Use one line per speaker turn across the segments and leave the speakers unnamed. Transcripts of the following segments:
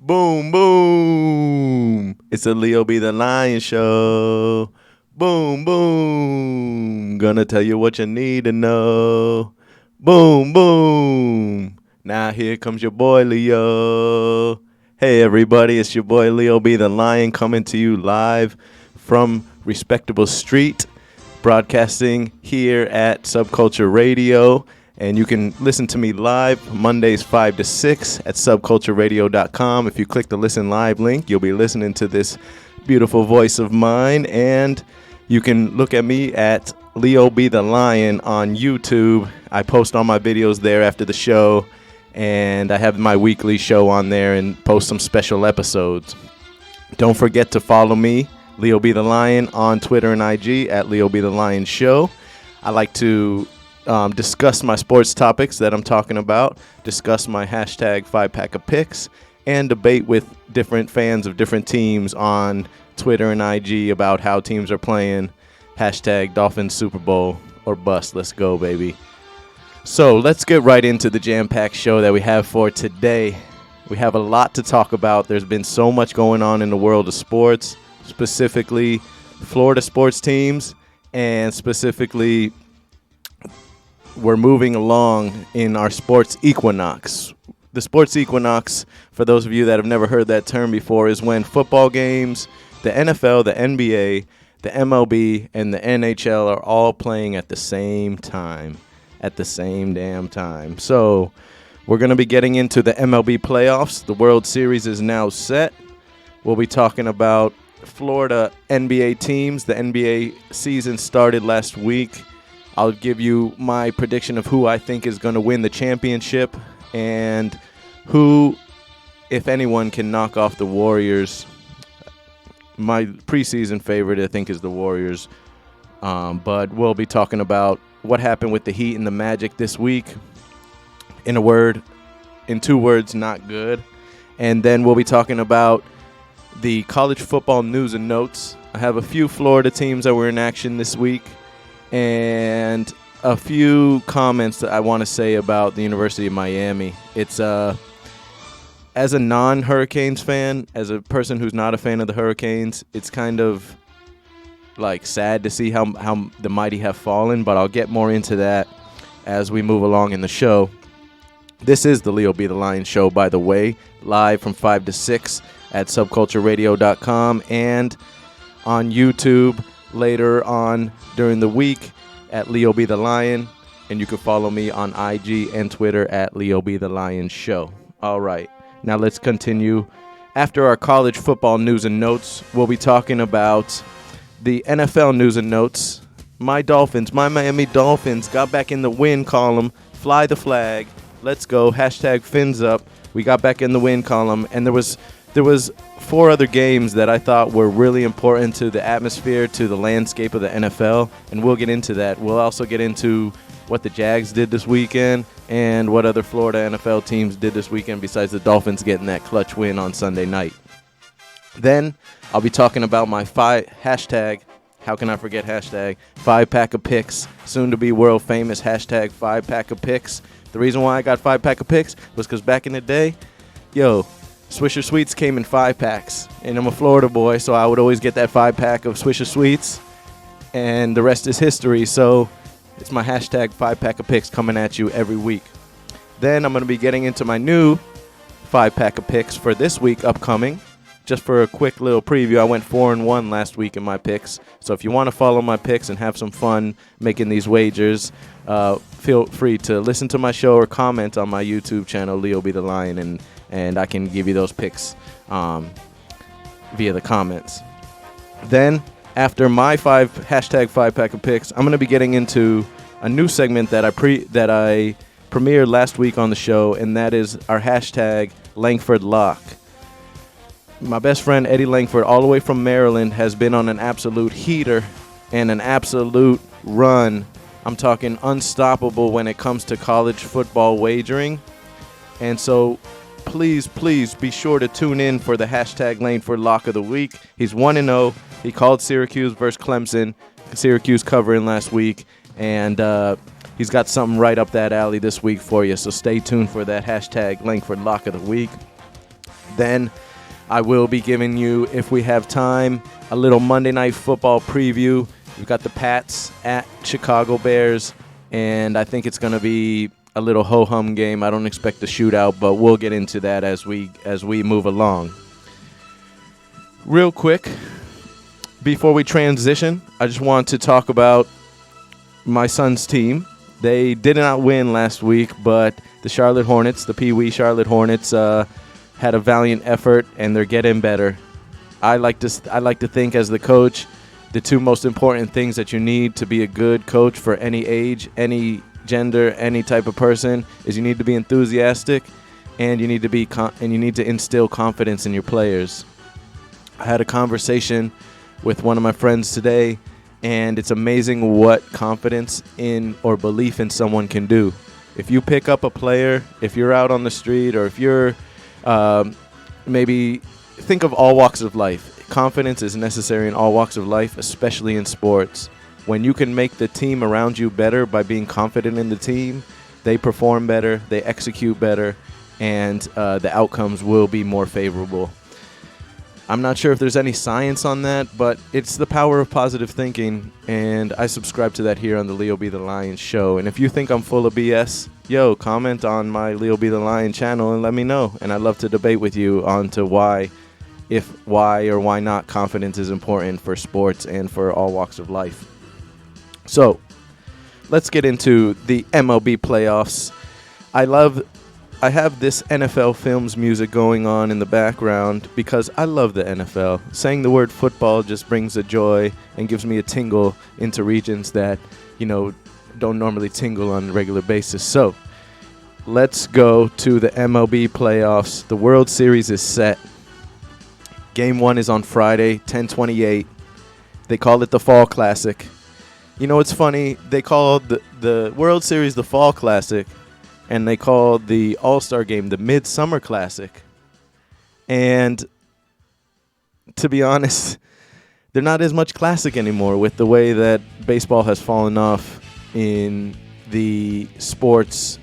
Boom, boom. It's a Leo Be the Lion show. Boom, boom. Gonna tell you what you need to know. Boom, boom. Now here comes your boy Leo. Hey everybody, it's your boy Leo Be the Lion coming to you live from Respectable Street, broadcasting here at Subculture Radio. And you can listen to me live Mondays 5 to 6 at subcultureradio.com. If you click the Listen Live link, you'll be listening to this beautiful voice of mine. And you can look at me at Leo Be the Lion on YouTube. I post all my videos there after the show. And I have my weekly show on there and post some special episodes. Don't forget to follow me, Leo Be the Lion, on Twitter and IG at Leo Be the Lion Show. I like to discuss my sports topics that I'm talking about, discuss my hashtag 5-pack of picks, and debate with different fans of different teams on Twitter and IG about how teams are playing. Hashtag Dolphins Super Bowl or bust. Let's go, baby. So let's get right into the jam-packed show that we have for today. We have a lot to talk about. There's been so much going on in the world of sports, specifically Florida sports teams, and specifically we're moving along in our sports equinox. The sports equinox, for those of you that have never heard that term before, is when football games, the NFL, the NBA, the MLB, and the NHL are all playing at the same time, at the same damn time. So we're going to be getting into the MLB playoffs. The World Series is now set. We'll be talking about Florida NBA teams. The NBA season started last week. I'll give you my prediction of who I think is going to win the championship and who, if anyone, can knock off the Warriors. My preseason favorite, I think, is the Warriors. But we'll be talking about what happened with the Heat and the Magic this week. In two words, not good. And then we'll be talking about the college football news and notes. I have a few Florida teams that were in action this week, and a few comments that I want to say about the University of Miami. It's as a non-Hurricanes fan, as a person who's not a fan of the Hurricanes, it's kind of like sad to see how the mighty have fallen, but I'll get more into that as we move along in the show. This is the Leo Be the Lion show, by the way, live from 5 to 6 at subcultureradio.com and on YouTube later on during the week at Leo Be the Lion, and you can follow me on IG and Twitter at Leo Be the Lion Show. All right, now let's continue. After our college football news and notes, we'll be talking about the NFL news and notes. My Miami Dolphins got back in the win column. Fly the flag. Let's go. Hashtag fins up. We got back in the win column, and there was 4 other games that I thought were really important to the atmosphere, to the landscape of the NFL, and we'll get into that. We'll also get into what the Jags did this weekend and what other Florida NFL teams did this weekend besides the Dolphins getting that clutch win on Sunday night. Then I'll be talking about my hashtag, how can I forget hashtag, 5-pack of picks, soon to be world famous hashtag 5-pack of picks. The reason why I got 5-pack of picks was because back in the day, Swisher Sweets came in 5-packs, and I'm a Florida boy, so I would always get that 5-pack of Swisher Sweets, and the rest is history. So it's my hashtag 5-pack of picks coming at you every week. Then I'm going to be getting into my new 5-pack of picks for this week upcoming. Just for a quick little preview, I went 4-1 last week in my picks. So if you want to follow my picks and have some fun making these wagers, feel free to listen to my show or comment on my YouTube channel, Leo Be the Lion, and I can give you those picks via the comments. Then, after my hashtag 5-pack of picks, I'm going to be getting into a new segment that I premiered last week on the show, and that is our hashtag langfordlock. My best friend Eddie Langford, all the way from Maryland, has been on an absolute heater and an absolute run. I'm talking unstoppable when it comes to college football wagering. And so please be sure to tune in for the hashtag Langford Lock of the Week. He's 1-0. He called Syracuse versus Clemson. Syracuse covering last week. And he's got something right up that alley this week for you. So stay tuned for that hashtag Langford Lock of the Week. Then I will be giving you, if we have time, a little Monday Night Football preview. We've got the Pats at Chicago Bears, and I think it's going to be a little ho-hum game. I don't expect a shootout, but we'll get into that as we move along. Real quick, before we transition, I just want to talk about my son's team. They did not win last week, but the Charlotte Hornets, the Pee Wee Charlotte Hornets, had a valiant effort, and they're getting better. I like to think, as the coach, the two most important things that you need to be a good coach for any age, any gender, any type of person is you need to be enthusiastic, and you need to instill confidence in your players. I had a conversation with one of my friends today, and it's amazing what confidence in or belief in someone can do. If you pick up a player, if you're out on the street, or if you're maybe think of all walks of life. Confidence is necessary in all walks of life, especially in sports. When you can make the team around you better by being confident in the team, they perform better, they execute better, and the outcomes will be more favorable. I'm not sure if there's any science on that, but it's the power of positive thinking, and I subscribe to that here on the Leo Be the Lion show. And if you think I'm full of BS, comment on my Leo Be the Lion channel and let me know. And I'd love to debate with you on to why or why not confidence is important for sports and for all walks of life. So, let's get into the MLB playoffs. I have this NFL Films music going on in the background because I love the NFL. Saying the word football just brings a joy and gives me a tingle into regions that, don't normally tingle on a regular basis. So, let's go to the MLB playoffs. The World Series is set. Game 1 is on Friday, 10/28. They call it the Fall Classic. It's funny. They call the World Series the Fall Classic, and they call the All-Star Game the Midsummer Classic. And to be honest, they're not as much classic anymore with the way that baseball has fallen off in the sports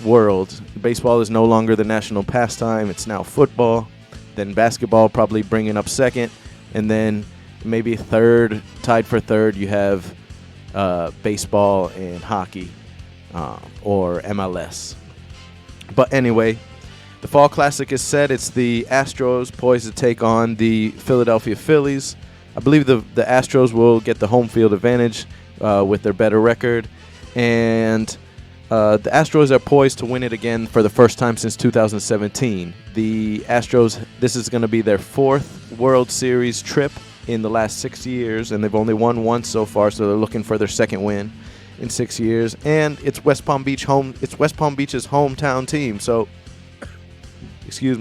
world. Baseball is no longer the national pastime. It's now football. Then basketball probably bringing up second. And then maybe third, tied for third, you have baseball and hockey. Or MLS. But anyway, the Fall Classic is set. It's the Astros poised to take on the Philadelphia Phillies. I believe the Astros will get the home field advantage with their better record. And the Astros are poised to win it again for the first time since 2017. The Astros, this is going to be their fourth World Series trip in the last 6 years, and they've only won once so far, so they're looking for their second win in 6 years, and it's West Palm Beach's hometown team. So,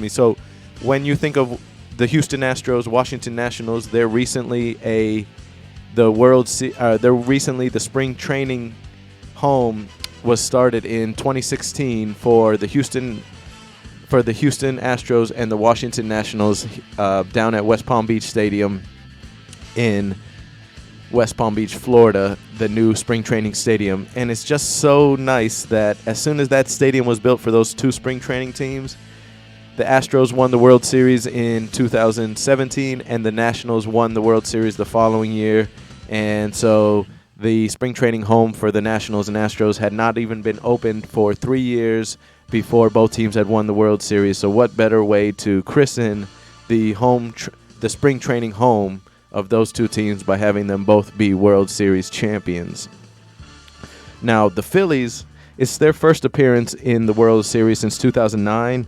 So, when you think of the Houston Astros, Washington Nationals, they're recently the spring training home was started in 2016 for the Houston Astros and the Washington Nationals down at West Palm Beach Stadium in West Palm Beach, Florida, the new spring training stadium. And it's just so nice that as soon as that stadium was built for those two spring training teams, the Astros won the World Series in 2017, and the Nationals won the World Series the following year. And so the spring training home for the Nationals and Astros had not even been opened for 3 years before both teams had won the World Series. So what better way to christen the spring training home of those two teams by having them both be World Series champions. Now, the Phillies, it's their first appearance in the World Series since 2009,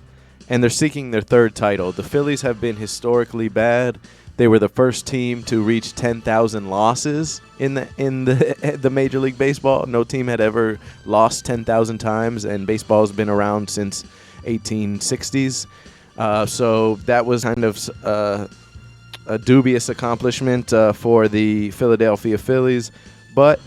and they're seeking their third title. The Phillies have been historically bad. They were the first team to reach 10,000 losses in the Major League Baseball. No team had ever lost 10,000 times, and baseball's been around since 1860s. So that was kind of a dubious accomplishment for the Philadelphia Phillies, but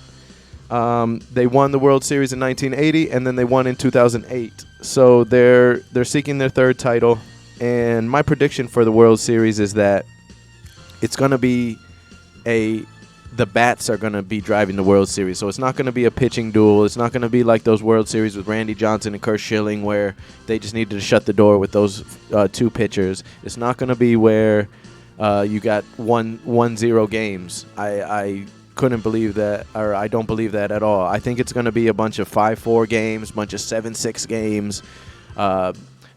they won the World Series in 1980, and then they won in 2008. So they're seeking their third title, and my prediction for the World Series is that it's going to be a the bats are going to be driving the World Series. So it's not going to be a pitching duel. It's not going to be like those World Series with Randy Johnson and Kurt Schilling where they just needed to shut the door with those two pitchers. It's not going to be where you got 1-0 games. I couldn't believe that, or I don't believe that at all. I think it's going to be a bunch of 5-4 games, bunch of 7-6 games,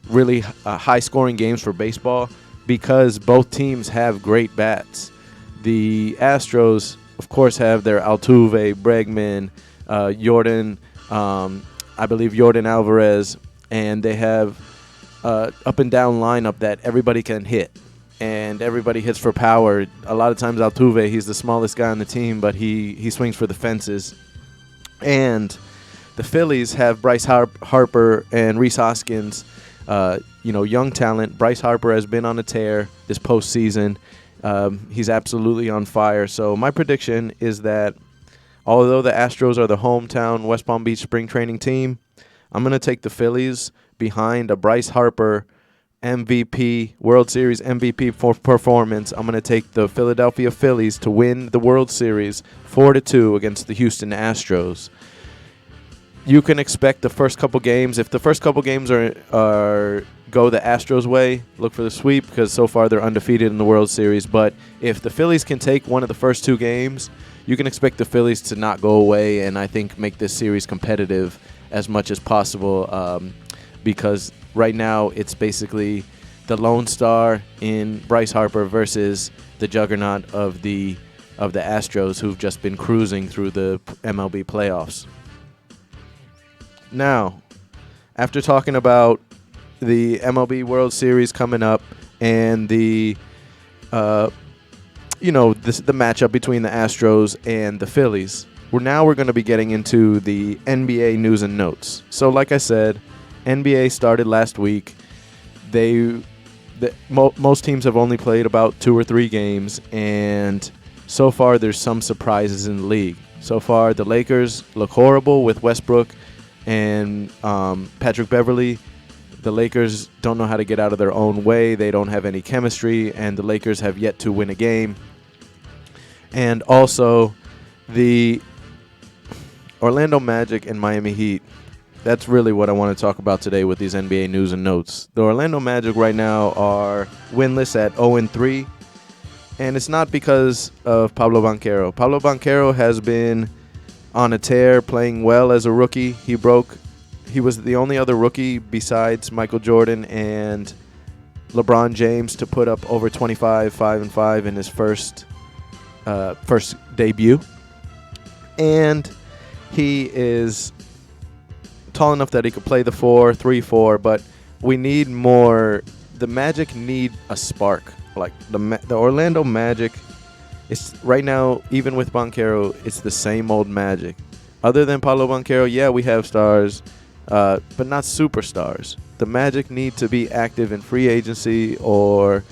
really high-scoring games for baseball because both teams have great bats. The Astros, of course, have their Altuve, Bregman, Jordan, I believe Jordan Alvarez, and they have up and down lineup that everybody can hit, and everybody hits for power. A lot of times Altuve, he's the smallest guy on the team, but he swings for the fences. And the Phillies have Bryce Harper and Rhys Hoskins, young talent. Bryce Harper has been on a tear this postseason. He's absolutely on fire. So my prediction is that although the Astros are the hometown West Palm Beach spring training team, I'm going to take the Phillies behind a Bryce Harper MVP, World Series MVP performance. I'm going to take the Philadelphia Phillies to win the World Series 4-2 against the Houston Astros. You can expect the first couple games. If the first couple games are go the Astros' way, look for the sweep because so far they're undefeated in the World Series. But if the Phillies can take one of the first two games, you can expect the Phillies to not go away and I think make this series competitive as much as possible because right now it's basically the Lone Star in Bryce Harper versus the juggernaut of the Astros who've just been cruising through the MLB playoffs. Now, after talking about the MLB World Series coming up and the matchup between the Astros and the Phillies, we're going to be getting into the NBA news and notes. So, like I said, NBA started last week. Most teams have only played about 2 or 3 games, and so far there's some surprises in the league. So far, the Lakers look horrible with Westbrook and Patrick Beverley. The Lakers don't know how to get out of their own way. They don't have any chemistry, and the Lakers have yet to win a game. And also, the Orlando Magic and Miami Heat. That's really what I want to talk about today with these NBA news and notes. The Orlando Magic right now are winless at 0-3, and it's not because of Pablo Banchero. Pablo Banchero has been on a tear, playing well as a rookie. He was the only other rookie besides Michael Jordan and LeBron James to put up over 25, 5-5 in his first debut. And he is tall enough that he could play the 3-4, but we need more. The Magic need a spark. Like the Orlando Magic, it's right now, even with Banchero, it's the same old Magic. Other than Paulo Banchero, yeah, we have stars, but not superstars. The Magic need to be active in free agency or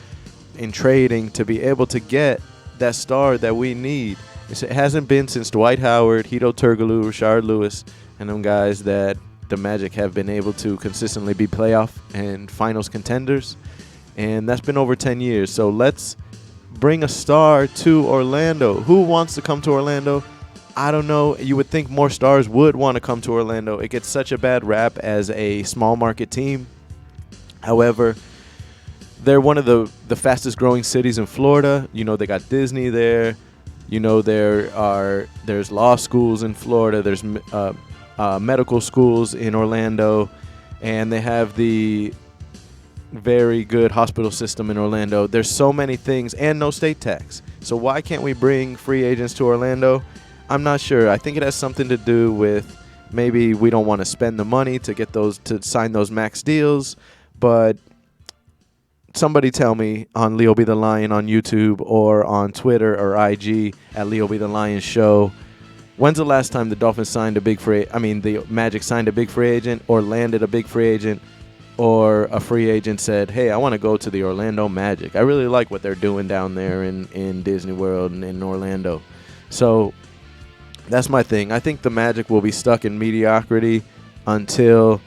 in trading to be able to get that star that we need. It hasn't been since Dwight Howard, Hedo Turkoglu, Rashard Lewis, and them guys that the Magic have been able to consistently be playoff and finals contenders, and that's been over 10 years. So let's bring a star to Orlando. Who wants to come to Orlando? I don't know. You would think more stars would want to come to Orlando. It gets such a bad rap as a small market team. However, they're one of the fastest growing cities in Florida. You know, they got Disney there. You know, there's law schools in Florida. There's medical schools in Orlando, and they have the very good hospital system in Orlando. There's so many things, and no state tax. So why can't we bring free agents to Orlando? I'm not sure. I think it has something to do with maybe we don't want to spend the money to get to sign those max deals, but somebody tell me on Leo B. the Lion on YouTube or on Twitter or IG at Leo B. the Lion Show. When's the last time the Dolphins signed the Magic signed a big free agent or landed a big free agent, or a free agent said, hey, I want to go to the Orlando Magic. I really like what they're doing down there in Disney World and in Orlando. So that's my thing. I think the Magic will be stuck in mediocrity until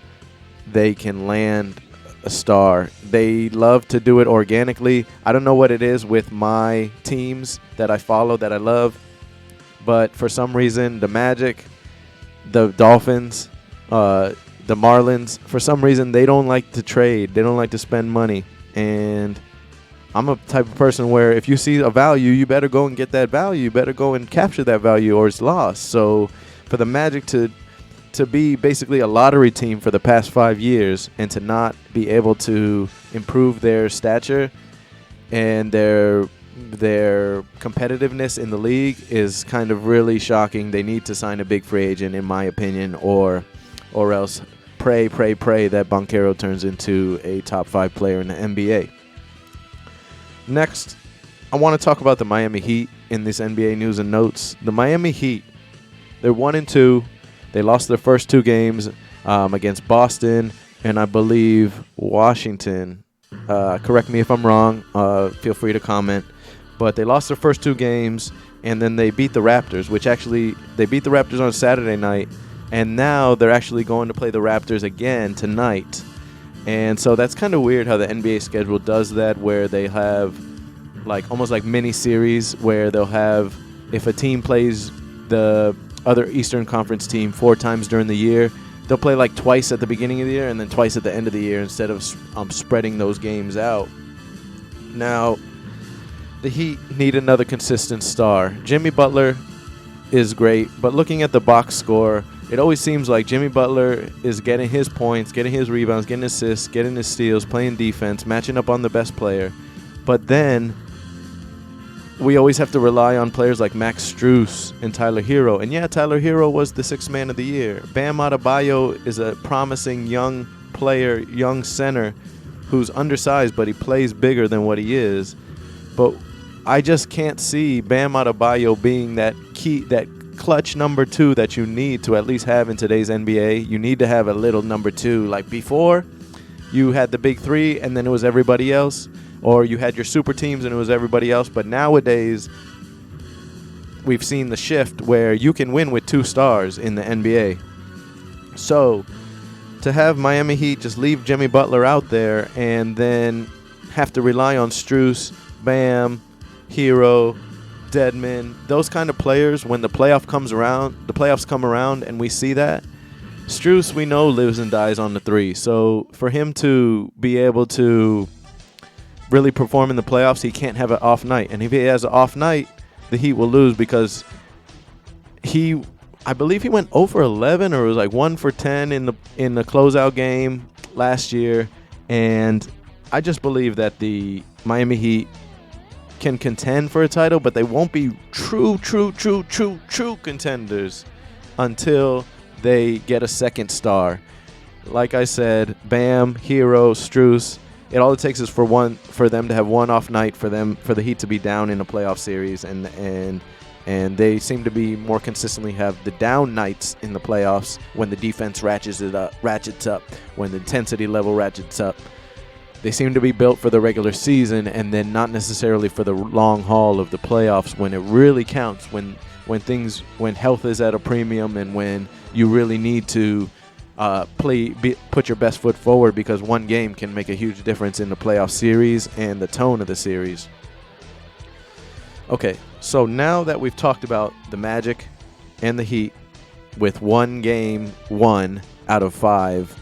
they can land a star. They love to do it organically. I don't know what it is with my teams that I follow that I love. But for some reason, the Magic, the Dolphins, the Marlins, for some reason, they don't like to trade. They don't like to spend money. And I'm a type of person where if you see a value, you better go and get that value. You better go and capture that value or it's lost. So for the Magic to be basically a lottery team for the past 5 years and to not be able to improve their stature and their competitiveness in the league is kind of really shocking. They need to sign a big free agent, in my opinion, or else pray that Banchero turns into a top 5 player in the NBA. Next, I want to talk about the Miami Heat in this NBA news and notes. The Miami Heat, they're 1-2. They lost their first 2 games against Boston and I believe Washington. Correct me if I'm wrong. Feel free to comment. But they lost their first 2 games, and then they beat the Raptors, which actually they beat the Raptors on Saturday night, and now they're actually going to play the Raptors again tonight. And so that's kind of weird how the NBA schedule does that, where they have almost like mini series where they'll have, if a team plays the other Eastern Conference team 4 times during the year, they'll play twice at the beginning of the year and then twice at the end of the year instead of spreading those games out. Now, the Heat need another consistent star. Jimmy Butler is great, but looking at the box score, it always seems like Jimmy Butler is getting his points, getting his rebounds, getting assists, getting his steals, playing defense, matching up on the best player. But then we always have to rely on players like Max Strus and Tyler Hero. And yeah, Tyler Hero was the 6th man of the year. Bam Adebayo is a promising young player, young center who's undersized, but he plays bigger than what he is. But I just can't see Bam Adebayo being that clutch number 2 that you need to at least have in today's NBA. You need to have a little number 2. Like before, you had the big 3 and then it was everybody else. Or you had your super teams and it was everybody else. But nowadays, we've seen the shift where you can win with 2 stars in the NBA. So to have Miami Heat just leave Jimmy Butler out there and then have to rely on Strus, Bam, Hero, Deadman, those kind of players, when the playoffs come around and we see that, Strus, we know, lives and dies on the 3. So for him to be able to really perform in the playoffs, he can't have an off night. And if he has an off night, the Heat will lose because I believe he went 0 for 11 or it was 1 for 10 in the closeout game last year. And I just believe that the Miami Heat can contend for a title, but they won't be true contenders until they get a second star. Like I said, Bam, Hero, Strus, all it takes is for them to have one off night, for the Heat to be down in a playoff series, and they seem to be more consistently have the down nights in the playoffs when the defense ratchets up, when the intensity level ratchets up. They seem to be built for the regular season and then not necessarily for the long haul of the playoffs when it really counts, when health is at a premium and when you really need to put your best foot forward, because one game can make a huge difference in the playoff series and the tone of the series. Okay, so now that we've talked about the Magic and the Heat with one game won out of 6,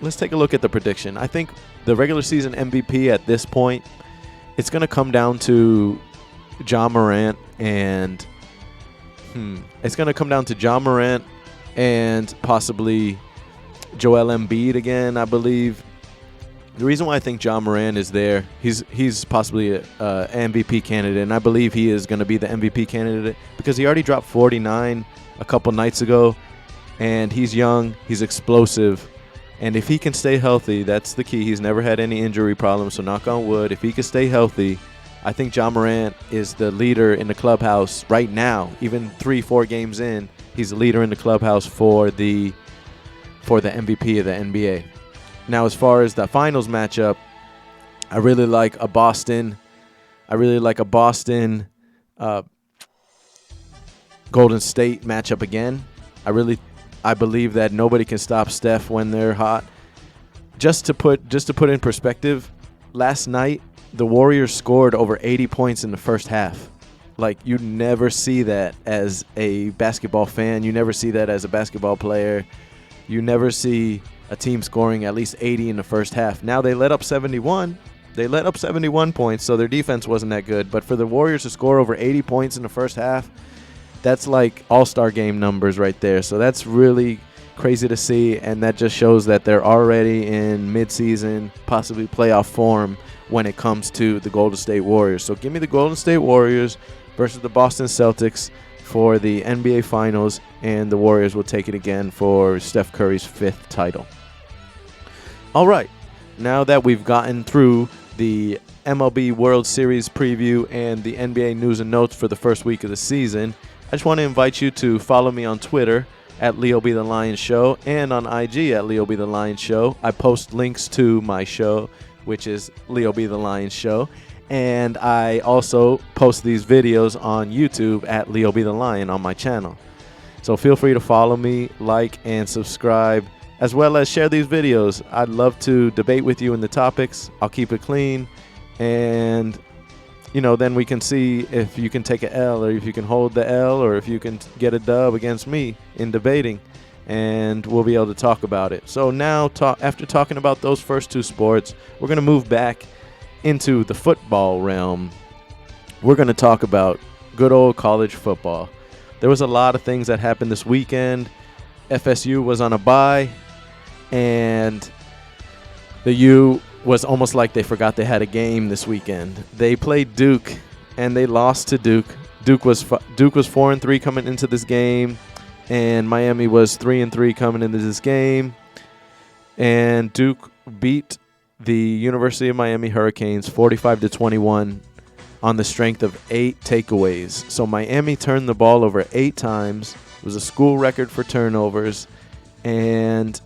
let's take a look at the prediction. I think the regular season MVP at this point, it's going to come down to Ja Morant and possibly Joel Embiid again, I believe. The reason why I think Ja Morant is there, he's possibly an MVP candidate, and I believe he is going to be the MVP candidate because he already dropped 49 a couple nights ago, and he's young, he's explosive, and if he can stay healthy, that's the key. He's never had any injury problems, so knock on wood. If he can stay healthy, I think Ja Morant is the leader in the clubhouse right now. Even 3-4 games in, he's the leader in the clubhouse for the MVP of the NBA. Now, as far as the finals matchup, I really like a Boston Golden State matchup again. I believe that nobody can stop Steph when they're hot. Just to put in perspective, last night the Warriors scored over 80 points in the first half. Like, you never see that as a basketball fan. You never see that as a basketball player. You never see a team scoring at least 80 in the first half. Now they let up 71. They let up 71 points, so their defense wasn't that good. But for the Warriors to score over 80 points in the first half, that's like all-star game numbers right there. So that's really crazy to see, and that just shows that they're already in midseason, possibly playoff form when it comes to the Golden State Warriors. So give me the Golden State Warriors versus the Boston Celtics for the NBA Finals, and the Warriors will take it again for Steph Curry's 5th title. All right, now that we've gotten through the MLB World Series preview and the NBA news and notes for the first week of the season, I just want to invite you to follow me on Twitter at Leo B. The Lion Show and on IG at Leo B. The Lion Show. I post links to my show, which is Leo B. The Lion Show. And I also post these videos on YouTube at Leo B. The Lion on my channel. So feel free to follow me, like, and subscribe, as well as share these videos. I'd love to debate with you in the topics. I'll keep it clean. And then we can see if you can take an L, or if you can hold the L, or if you can get a dub against me in debating, and we'll be able to talk about it. So now, after talking about those first two sports, we're going to move back into the football realm. We're going to talk about good old college football. There was a lot of things that happened this weekend. FSU was on a bye, and the U was almost like they forgot they had a game this weekend. They played Duke, and they lost to Duke. Duke was 4-3 coming into this game, and Miami was 3-3 coming into this game. And Duke beat the University of Miami Hurricanes 45-21 on the strength of 8 takeaways. So Miami turned the ball over 8 times. It was a school record for turnovers, and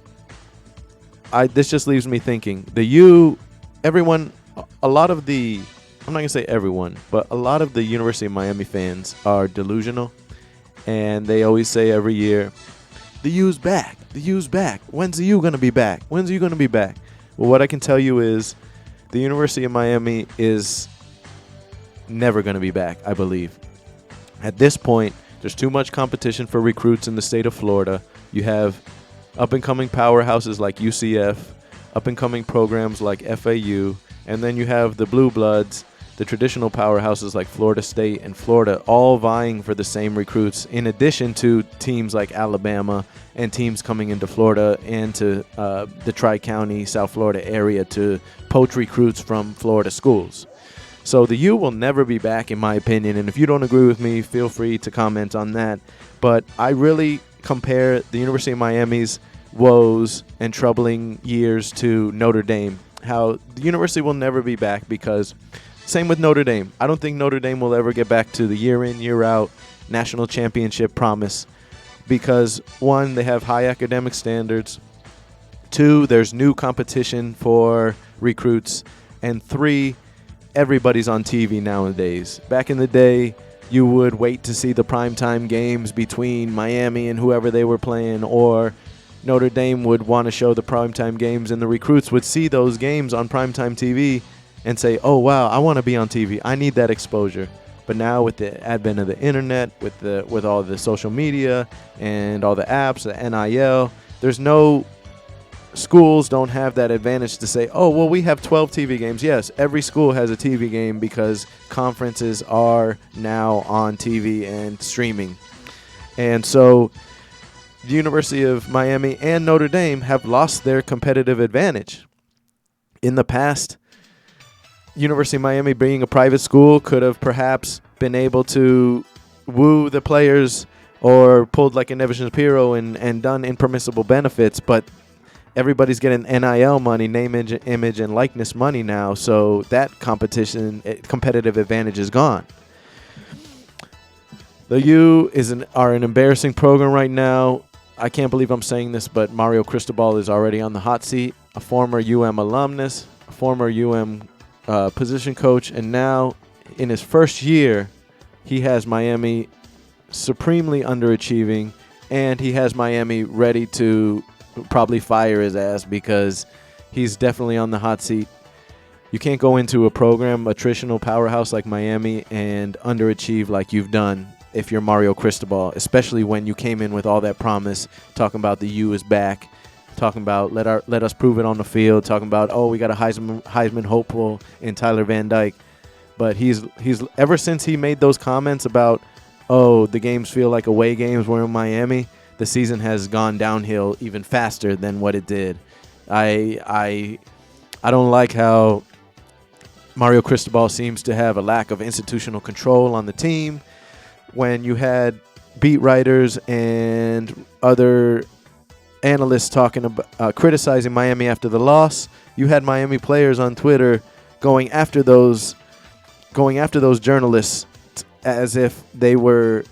this just leaves me thinking, I'm not going to say everyone, but a lot of the University of Miami fans are delusional, and they always say every year, the U's back, the U's back. When's the U going to be back? When's the U going to be back? Well, what I can tell you is the University of Miami is never going to be back, I believe. At this point, there's too much competition for recruits in the state of Florida. You have up-and-coming powerhouses like UCF, up-and-coming programs like FAU, and then you have the Blue Bloods, the traditional powerhouses like Florida State and Florida, all vying for the same recruits, in addition to teams like Alabama and teams coming into Florida and to the Tri-County, South Florida area to poach recruits from Florida schools. So the U will never be back, in my opinion, and if you don't agree with me, feel free to comment on that. But I really compare the University of Miami's woes and troubling years to Notre Dame. How the university will never be back, because same with Notre Dame. I don't think Notre Dame will ever get back to the year in, year out national championship promise, because 1, they have high academic standards, 2, there's new competition for recruits, and 3, everybody's on TV nowadays. Back in the day, you would wait to see the primetime games between Miami and whoever they were playing, or Notre Dame would want to show the primetime games, and the recruits would see those games on primetime TV and say, oh, wow, I want to be on TV. I need that exposure. But now with the advent of the internet, with all the social media and all the apps, the NIL, there's no schools don't have that advantage to say, oh, well, we have 12 TV games. Yes, every school has a TV game because conferences are now on TV and streaming. And so the University of Miami and Notre Dame have lost their competitive advantage. In the past, University of Miami, being a private school, could have perhaps been able to woo the players or pulled like a Nevis Shapiro and done impermissible benefits, but everybody's getting NIL money, name, image, and likeness money now, so that competitive advantage is gone. The U are an embarrassing program right now. I can't believe I'm saying this, but Mario Cristobal is already on the hot seat, a former UM alumnus, a former UM position coach, and now in his first year, he has Miami supremely underachieving, and he has Miami ready to probably fire his ass because he's definitely on the hot seat. You can't go into a program, a traditional powerhouse like Miami, and underachieve like you've done if you're Mario Cristobal, especially when you came in with all that promise, talking about the U is back, talking about let us prove it on the field, talking about, oh, we got a Heisman hopeful in Tyler Van Dyke. But he's ever since he made those comments about, oh, the games feel like away games, we're in Miami, the season has gone downhill even faster than what it did. I don't like how Mario Cristobal seems to have a lack of institutional control on the team. When you had beat writers and other analysts talking about criticizing Miami after the loss, you had Miami players on Twitter going after those journalists as if they were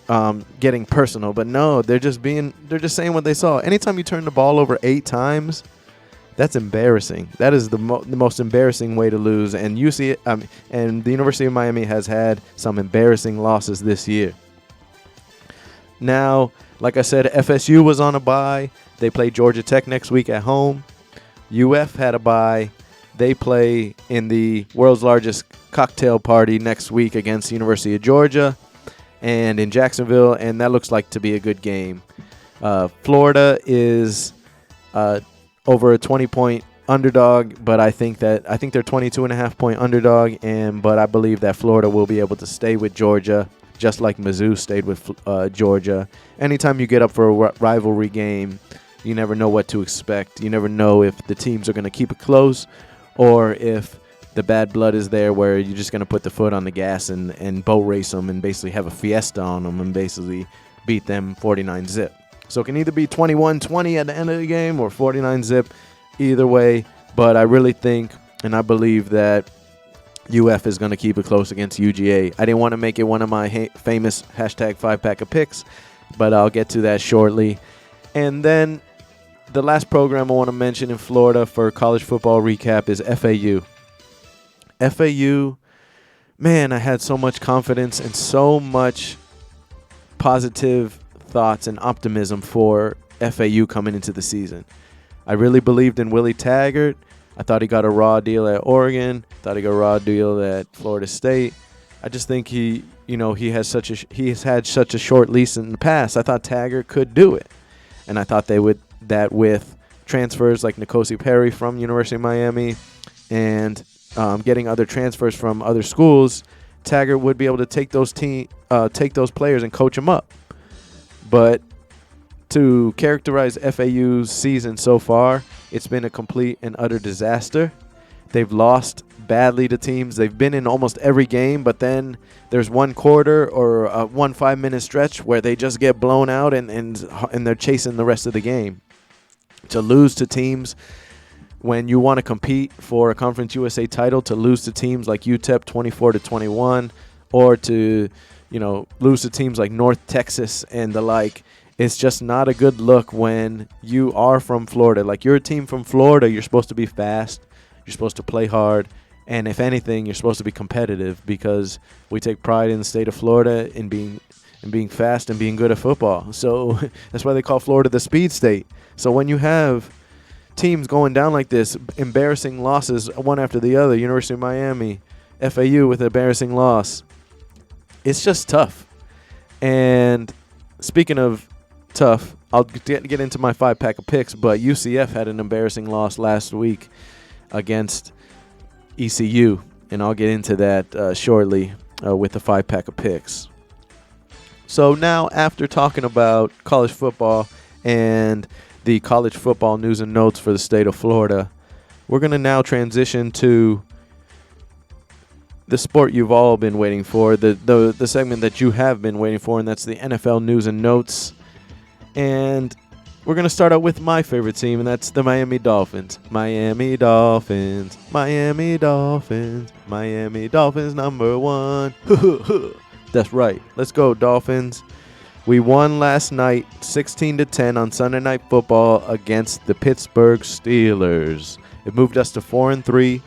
getting personal. But no, they're just saying what they saw. Anytime you turn the ball over 8 times, that's embarrassing. That is the most embarrassing way to lose. And you see it. And the University of Miami has had some embarrassing losses this year. Now, like I said, FSU was on a bye. They play Georgia Tech next week at home. UF had a bye. They play in the world's largest cocktail party next week against the University of Georgia and in Jacksonville, and that looks like to be a good game. Florida is over a 20-point underdog, but I think they're 22.5-point underdog, but I believe that Florida will be able to stay with Georgia, just like Mizzou stayed with Georgia. Anytime you get up for a rivalry game, you never know what to expect. You never know if the teams are going to keep it close or if the bad blood is there where you're just going to put the foot on the gas and boat race them and basically have a fiesta on them and basically beat them 49-zip. So it can either be 21-20 at the end of the game or 49-zip, either way. But I really think and I believe that UF is going to keep it close against UGA. I didn't want to make it one of my famous hashtag 5-pack of picks, but I'll get to that shortly. And then the last program I want to mention in Florida for college football recap is FAU. FAU, man, I had so much confidence and so much positive thoughts and optimism for FAU coming into the season. I really believed in Willie Taggart. I thought he got a raw deal at Oregon. Thought he got a raw deal at Florida State. I just think he has had such a short lease in the past. I thought Taggart could do it, and I thought they would. That with transfers like N'Kosi Perry from University of Miami and getting other transfers from other schools, Taggart would be able to take those players and coach them up. But to characterize FAU's season so far, it's been a complete and utter disaster. They've lost badly to teams. They've been in almost every game, but then there's one quarter or a 5-minute stretch where they just get blown out and they're chasing the rest of the game. To lose to teams when you want to compete for a Conference USA title, to lose to teams like UTEP 24-21, or to lose to teams like North Texas and the like, it's just not a good look when you are from Florida. Like, you're a team from Florida, you're supposed to be fast, you're supposed to play hard, and if anything, you're supposed to be competitive, because we take pride in the state of Florida in being fast and being good at football. So that's why they call Florida the speed state. So when you have teams going down like this, embarrassing losses one after the other, University of Miami, FAU with an embarrassing loss, it's just tough. And speaking of tough, I'll get into my 5-pack of picks, but UCF had an embarrassing loss last week against ECU, and I'll get into that shortly with the 5-pack of picks. So now, after talking about college football and the college football news and notes for the state of Florida, we're going to now transition to the sport you've all been waiting for, the segment that you have been waiting for, and that's the NFL news and notes. And we're going to start out with my favorite team, and that's the Miami Dolphins. Miami Dolphins, Miami Dolphins, Miami Dolphins #1. That's right. Let's go, Dolphins. We won last night 16-10 on Sunday Night Football against the Pittsburgh Steelers. It moved us to 4-3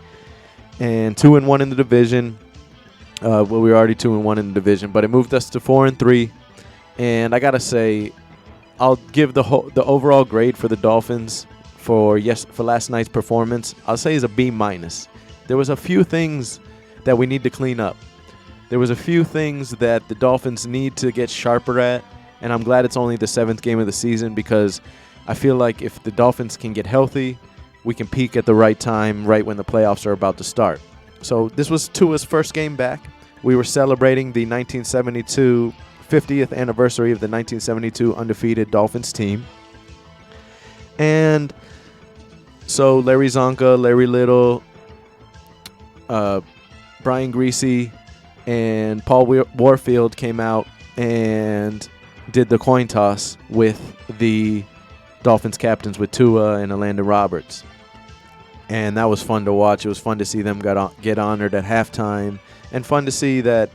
and 2-1 in the division. Well, we were already 2-1 in the division, but it moved us to 4-3. And I got to say, I'll give the overall grade for the Dolphins for last night's performance. I'll say is a B-. there was a few things that we need to clean up. There was a few things that the Dolphins need to get sharper at, and I'm glad it's only the 7th game of the season because I feel like if the Dolphins can get healthy, we can peak at the right time, right when the playoffs are about to start. So this was Tua's first game back. We were celebrating the 1972 50th anniversary of the 1972 undefeated Dolphins team. And so Larry Zonka, Larry Little, Brian Greasy, and Paul Warfield came out and did the coin toss with the Dolphins captains, with Tua and Elandon Roberts. And that was fun to watch. It was fun to see them get honored at halftime, and fun to see that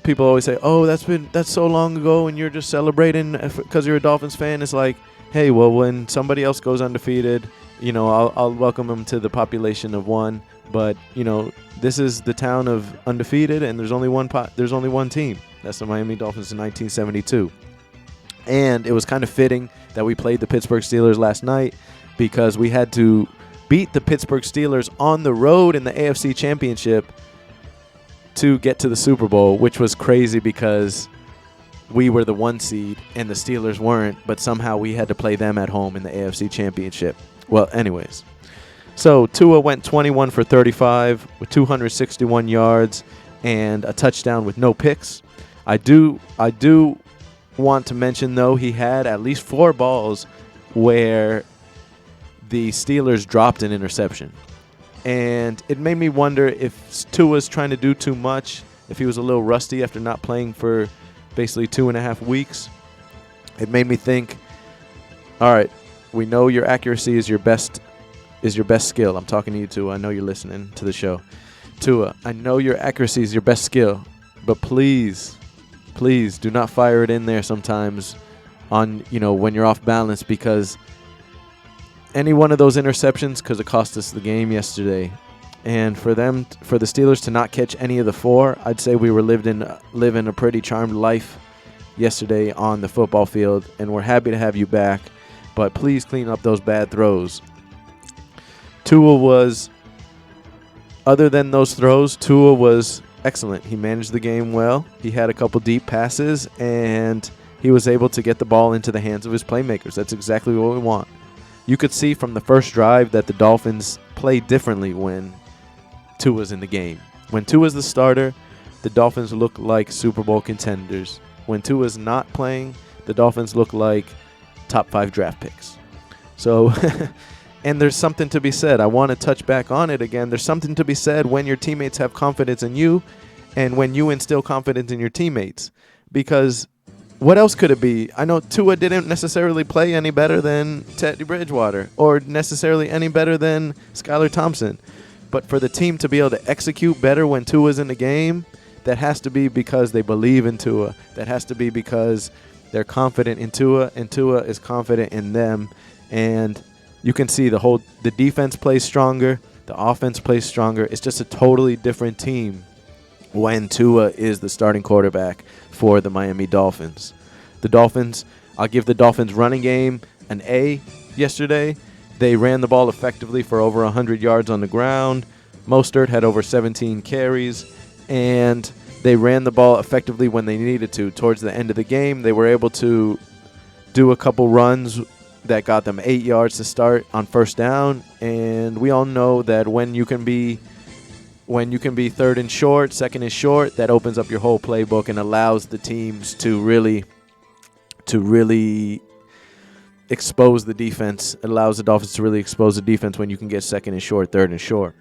people always say, oh, that's so long ago and you're just celebrating because you're a Dolphins fan. It's like, hey, well, when somebody else goes undefeated, I'll welcome them to the population of one. But, this is the town of undefeated, and there's only one team. That's the Miami Dolphins in 1972. And it was kind of fitting that we played the Pittsburgh Steelers last night because we had to beat the Pittsburgh Steelers on the road in the AFC Championship to get to the Super Bowl, which was crazy because we were the 1 seed and the Steelers weren't, but somehow we had to play them at home in the AFC Championship. Well, anyways. So Tua went 21 for 35 with 261 yards and a touchdown with no picks. I do want to mention, though, he had at least 4 balls where the Steelers dropped an interception. And it made me wonder if Tua's trying to do too much, if he was a little rusty after not playing for basically 2.5 weeks. It made me think, all right, we know your accuracy is your best skill. I'm talking to you, Tua. I know you're listening to the show. Tua, I know your accuracy is your best skill, but please do not fire it in there sometimes on, when you're off balance, because any one of those interceptions could have cost us the game yesterday. And for the Steelers to not catch any of the 4, I'd say we were living a pretty charmed life yesterday on the football field, and we're happy to have you back. But please clean up those bad throws. Other than those throws, Tua was excellent. He managed the game well. He had a couple deep passes, and he was able to get the ball into the hands of his playmakers. That's exactly what we want. You could see from the first drive that the Dolphins played differently when Tua's in the game. When Tua's the starter, the Dolphins look like Super Bowl contenders. When Tua's not playing, the Dolphins look like top 5 draft picks. So, and there's something to be said. I want to touch back on it again. There's something to be said when your teammates have confidence in you and when you instill confidence in your teammates. Because what else could it be? I know Tua didn't necessarily play any better than Teddy Bridgewater or necessarily any better than Skylar Thompson. But for the team to be able to execute better when Tua's in the game, that has to be because they believe in Tua. That has to be because they're confident in Tua, and Tua is confident in them. And you can see the defense plays stronger, the offense plays stronger. It's just a totally different team when Tua is the starting quarterback for the Miami Dolphins. I'll give the Dolphins running game an A yesterday. They ran the ball effectively for over 100 yards on the ground. Mostert had over 17 carries, and they ran the ball effectively when they needed to. Towards the end of the game, they were able to do a couple runs that got them 8 yards to start on first down, and we all know that when you can be third and short, second and short, that opens up your whole playbook and allows the teams to really expose the defense. It allows the Dolphins to really expose the defense when you can get second and short, third and short.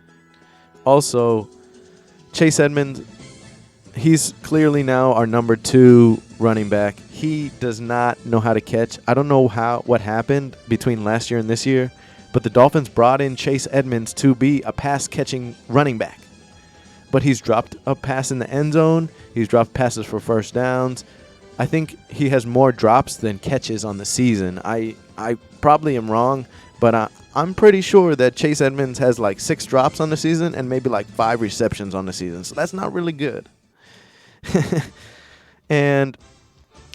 Also, Chase Edmonds, he's clearly now our number 2 running back. He does not know how to catch. I don't know what happened between last year and this year, but the Dolphins brought in Chase Edmonds to be a pass-catching running back. But he's dropped a pass in the end zone. He's dropped passes for first downs. I think he has more drops than catches on the season. I probably am wrong, but I'm pretty sure that Chase Edmonds has like 6 drops on the season and maybe like 5 receptions on the season. So that's not really good. And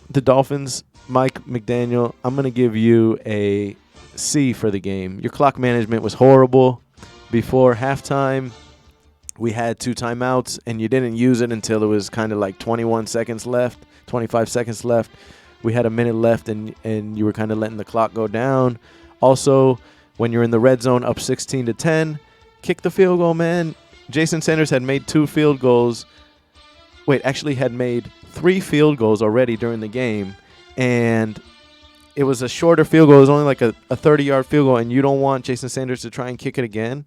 the Dolphins, Mike McDaniel, I'm going to give you a C for the game. Your clock management was horrible before halftime. we had 2 timeouts, and you didn't use it until it was kind of like 21 seconds left, 25 seconds left. We had a minute left, and you were kind of letting the clock go down. Also, when you're in the red zone up 16-10, kick the field goal, man. Jason Sanders had made 2 field goals. Wait, actually had made 3 field goals already during the game, and it was a shorter field goal. It was only like a 30-yard field goal, and you don't want Jason Sanders to try and kick it again.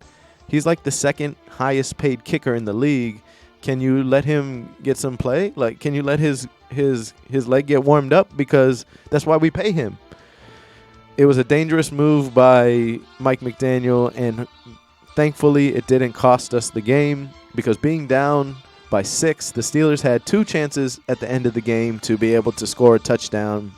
He's like the second highest paid kicker in the league. Can you let him get some play? Like, can you let his leg get warmed up? Because that's why we pay him. It was a dangerous move by Mike McDaniel, and thankfully it didn't cost us the game, because being down by 6, the Steelers had 2 chances at the end of the game to be able to score a touchdown,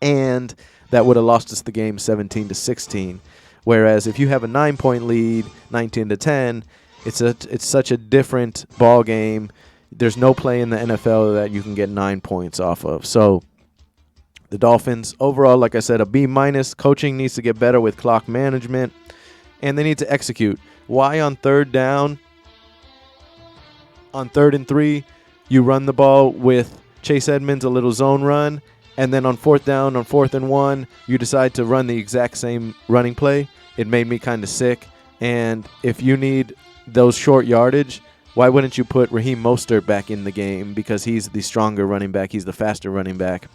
and that would have lost us the game 17-16. Whereas if you have a 9-point lead, 19-10, it's such a different ball game. There's no play in the NFL that you can get 9 points off of. So the Dolphins, overall, like I said, a B-. Coaching needs to get better with clock management, and they need to execute. Why on 3rd down, on 3rd and 3, you run the ball with Chase Edmonds, a little zone run, and then on 4th down, on 4th and 1, you decide to run the exact same running play? It made me kind of sick. And if you need those short yardage, why wouldn't you put Raheem Mostert back in the game? Because he's the stronger running back. He's the faster running back.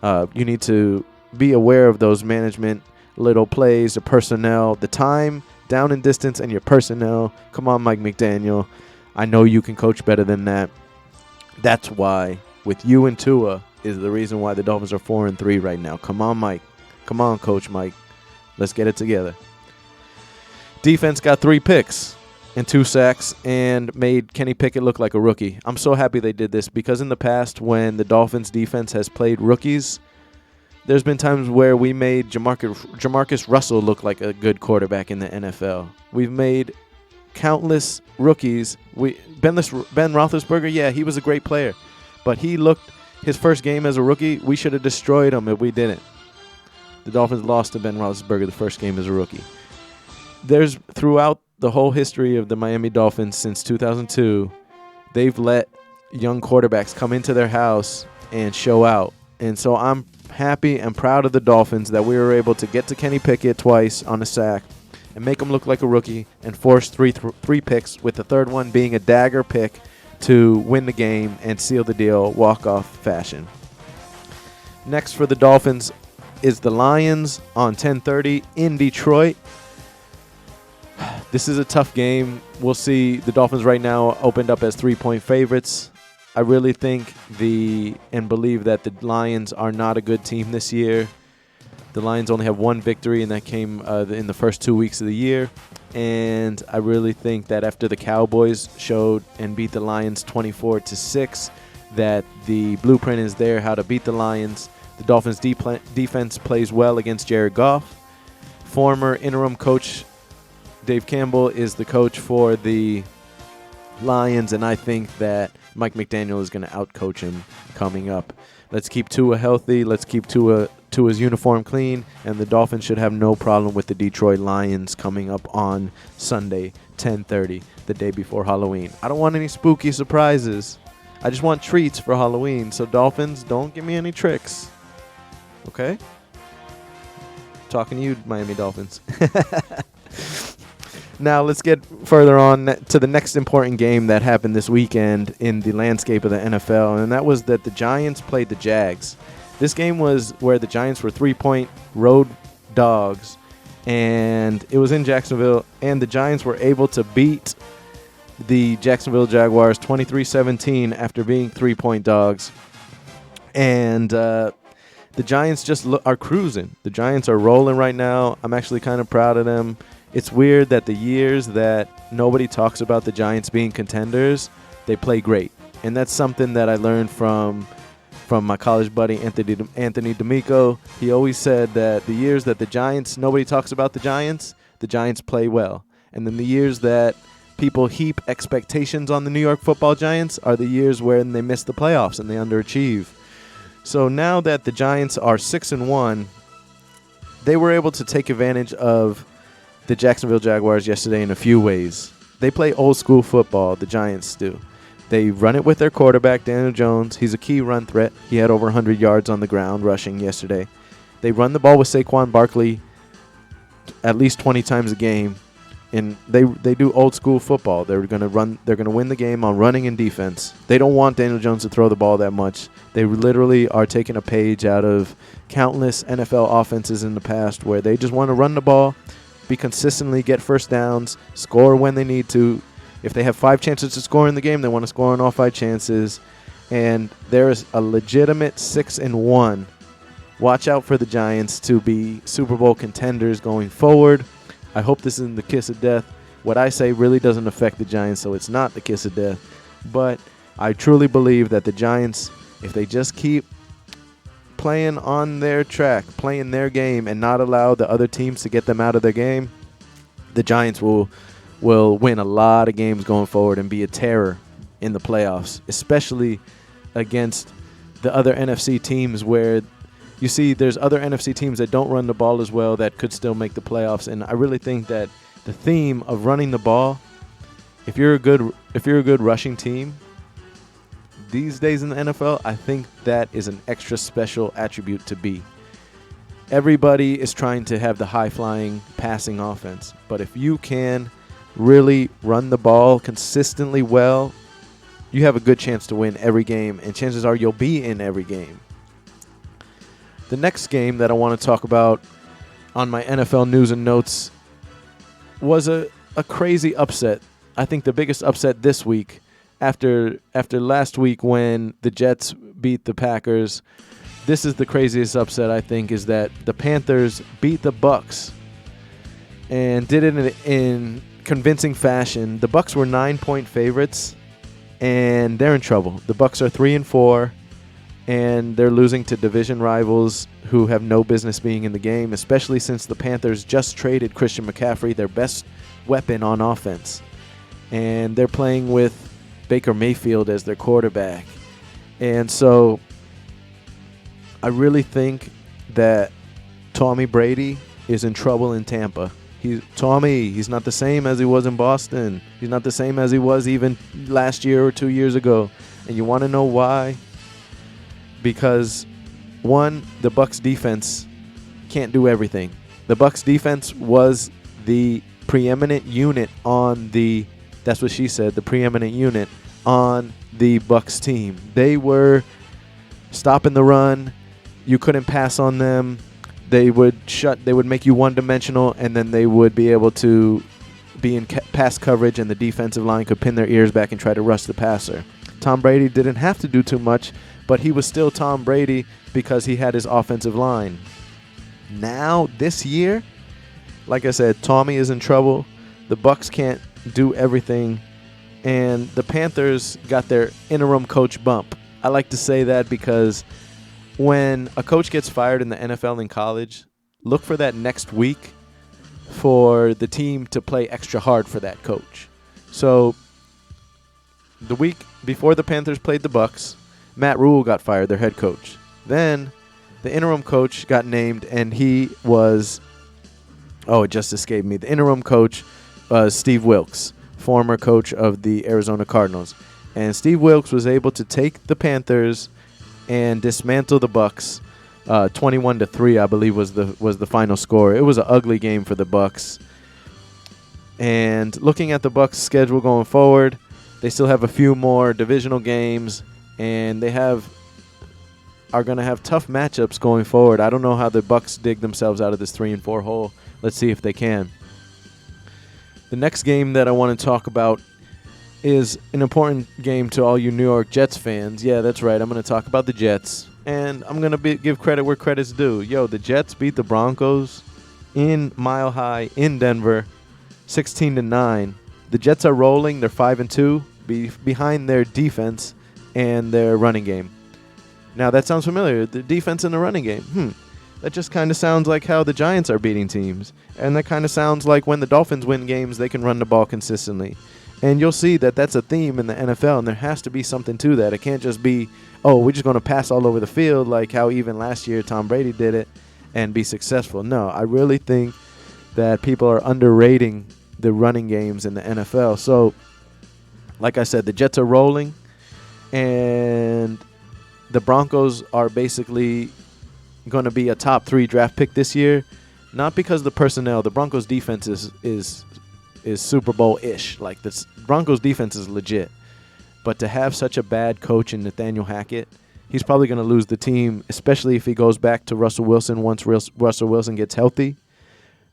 You need to be aware of those management little plays, the personnel, the time, down and distance, and your personnel. Come on, Mike McDaniel. I know you can coach better than that. That's why, with you and Tua, is the reason why the Dolphins are 4-3 right now. Come on, Mike. Come on, Coach Mike. Let's get it together. Defense got 3 picks and 2 sacks and made Kenny Pickett look like a rookie. I'm so happy they did this, because in the past, when the Dolphins defense has played rookies, there's been times where we made Jamarcus Russell look like a good quarterback in the NFL. We've made countless rookies. Ben Roethlisberger, yeah, he was a great player, but he looked his first game as a rookie. We should have destroyed him if we didn't. The Dolphins lost to Ben Roethlisberger the first game as a rookie. There's throughout the whole history of the Miami Dolphins since 2002, they've let young quarterbacks come into their house and show out. And so I'm happy and proud of the Dolphins that we were able to get to Kenny Pickett twice on a sack and make him look like a rookie and force three picks, with the third one being a dagger pick to win the game and seal the deal walk-off fashion. Next for the Dolphins is the Lions on 10:30 in Detroit. This is a tough game. We'll see. The Dolphins right now opened up as 3-point favorites. I really think and believe that the Lions are not a good team this year. The Lions only have 1 victory, and that came in the first 2 weeks of the year. And I really think that after the Cowboys showed and beat the Lions 24-6, that the blueprint is there how to beat the Lions. The Dolphins' defense plays well against Jared Goff. Former interim coach Dave Campbell is the coach for the Lions, and I think that Mike McDaniel is going to outcoach him coming up. Let's keep Tua healthy. Let's keep Tua's uniform clean, and the Dolphins should have no problem with the Detroit Lions coming up on Sunday, 10:30, the day before Halloween. I don't want any spooky surprises. I just want treats for Halloween. So Dolphins, don't give me any tricks. Okay? Talking to you, Miami Dolphins. Now let's get further on to the next important game that happened this weekend in the landscape of the NFL, and that was that the Giants played the Jags. This game was where the Giants were 3-point road dogs, and it was in Jacksonville, and the Giants were able to beat the Jacksonville Jaguars 23-17 after being 3-point dogs. And the Giants just are cruising. The Giants are rolling right now. I'm actually kind of proud of them. It's weird that the years that nobody talks about the Giants being contenders, they play great. And that's something that I learned from my college buddy, Anthony D'Amico. He always said that the years that the Giants, nobody talks about the Giants play well. And then the years that people heap expectations on the New York Football Giants are the years when they miss the playoffs and they underachieve. So now that the Giants are 6-1, they were able to take advantage of the Jacksonville Jaguars yesterday in a few ways. they play old school football, the Giants do. They run it with their quarterback, Daniel Jones. He's a key run threat. He had over 100 yards on the ground rushing yesterday. They run the ball with Saquon Barkley at least 20 times a game. And they do old school football. They're gonna win the game on running and defense. They don't want Daniel Jones to throw the ball that much. They literally are taking a page out of countless NFL offenses in the past where they just want to run the ball, be consistently, get first downs, score when they need to. If they have 5 chances to score in the game, they want to score on all 5 chances. And there is a legitimate 6-1. Watch out for the Giants to be Super Bowl contenders going forward. I hope this isn't the kiss of death. What I say really doesn't affect the Giants, so it's not the kiss of death. But I truly believe that the Giants, if they just keep playing on their track, playing their game, and not allow the other teams to get them out of their game, the Giants will win a lot of games going forward and be a terror in the playoffs, especially against the other NFC teams where you see there's other NFC teams that don't run the ball as well that could still make the playoffs. And I really think that the theme of running the ball, if you're a good rushing team these days in the NFL, I think that is an extra special attribute to be. Everybody is trying to have the high-flying passing offense, but if you can really run the ball consistently well, you have a good chance to win every game, and chances are you'll be in every game. The next game that I want to talk about on my NFL news and notes was a crazy upset. I think the biggest upset this week after last week when the Jets beat the Packers. This is the craziest upset, I think, is that the Panthers beat the Bucs and did it in convincing fashion. The Bucs were 9-point favorites, and they're in trouble. The Bucs are 3-4. And they're losing to division rivals who have no business being in the game, especially since the Panthers just traded Christian McCaffrey, their best weapon on offense. And they're playing with Baker Mayfield as their quarterback. And so I really think that Tommy Brady is in trouble in Tampa. He's not the same as he was in Boston. He's not the same as he was even last year or 2 years ago. And you want to know why? Because, one, the Bucs defense can't do everything. The Bucs defense was the preeminent unit on the, that's what she said, the preeminent unit on the Bucs team. They were stopping the run. You couldn't pass on them. They would make you one-dimensional, and then they would be able to be in pass coverage, and the defensive line could pin their ears back and try to rush the passer. Tom Brady didn't have to do too much, but he was still Tom Brady because he had his offensive line. Now, this year, like I said, Tommy is in trouble. The Bucs can't do everything, and the Panthers got their interim coach bump. I like to say that because when a coach gets fired in the NFL and college, look for that next week for the team to play extra hard for that coach. So the week before the Panthers played the Bucs, Matt Rule got fired, their head coach. Then the interim coach got named, and he was, it just escaped me. The interim coach was Steve Wilkes, former coach of the Arizona Cardinals. And Steve Wilkes was able to take the Panthers and dismantle the Bucs. 21-3, I believe, was the final score. It was an ugly game for the Bucs. And looking at the Bucs' schedule going forward, they still have a few more divisional games, and they are going to have tough matchups going forward. I don't know how the Bucs dig themselves out of this 3-4 hole. Let's see if they can. The next game that I want to talk about is an important game to all you New York Jets fans. Yeah, that's right. I'm going to talk about the Jets, and I'm going to give credit where credit's due. The Jets beat the Broncos in Mile High in Denver, 16-9. The Jets are rolling. They're 5-2 behind their defense and their running game. Now, that sounds familiar. The defense and the running game. That just kind of sounds like how the Giants are beating teams. And that kind of sounds like when the Dolphins win games, they can run the ball consistently. And you'll see that that's a theme in the NFL, and there has to be something to that. It can't just be, we're just going to pass all over the field like how even last year Tom Brady did it and be successful. No, I really think that people are underrating
the running games in the NFL. So, like I said, the Jets are rolling, and the Broncos are basically going to be a top 3 draft pick this year. Not because of the personnel. The Broncos defense is Super Bowl-ish. Like, the Broncos defense is legit. But to have such a bad coach in Nathaniel Hackett, he's probably going to lose the team, especially if he goes back to Russell Wilson once Russell Wilson gets healthy.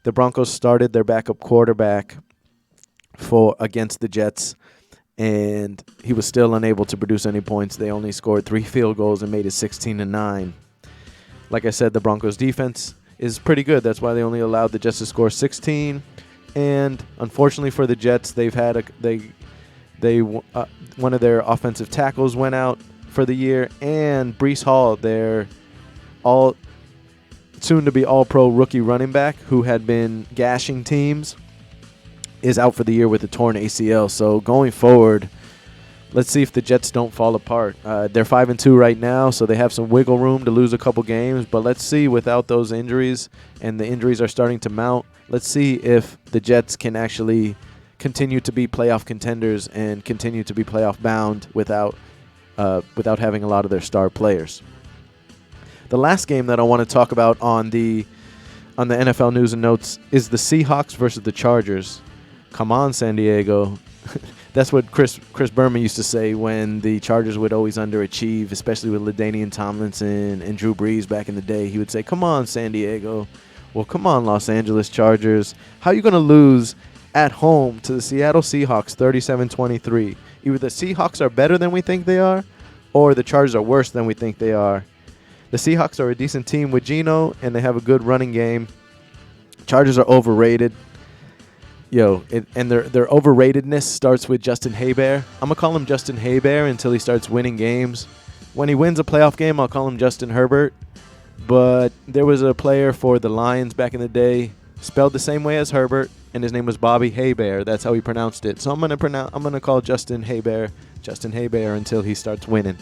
The Broncos started their backup quarterback against the Jets, and he was still unable to produce any points. They only scored 3 field goals and made it 16-9. Like I said, the Broncos defense is pretty good. That's why they only allowed the Jets to score 16. And unfortunately for the Jets, they've had one of their offensive tackles went out for the year, and Breece Hall, their soon-to-be all-pro rookie running back who had been gashing teams, is out for the year with a torn ACL. So going forward, let's see if the Jets don't fall apart. They're 5-2 right now, so they have some wiggle room to lose a couple games. But let's see, without those injuries, and the injuries are starting to mount, let's see if the Jets can actually continue to be playoff contenders and continue to be playoff bound without having a lot of their star players. The last game that I want to talk about on the NFL news and notes is the Seahawks versus the Chargers. Come on, San Diego. That's what Chris Berman used to say when the Chargers would always underachieve, especially with LaDainian Tomlinson and Drew Brees back in the day. He would say, come on, San Diego. Well, come on, Los Angeles Chargers. How are you going to lose at home to the Seattle Seahawks 37-23? Either the Seahawks are better than we think they are, or the Chargers are worse than we think they are. The Seahawks are a decent team with Geno, and they have a good running game. Chargers are overrated. And their overratedness starts with Justin Herbert. I'm going to call him Justin Herbert until he starts winning games. When he wins a playoff game, I'll call him Justin Herbert. But there was a player for the Lions back in the day, spelled the same way as Herbert, and his name was Bobby Hebert. That's how he pronounced it. So I'm gonna call Justin Herbert until he starts winning.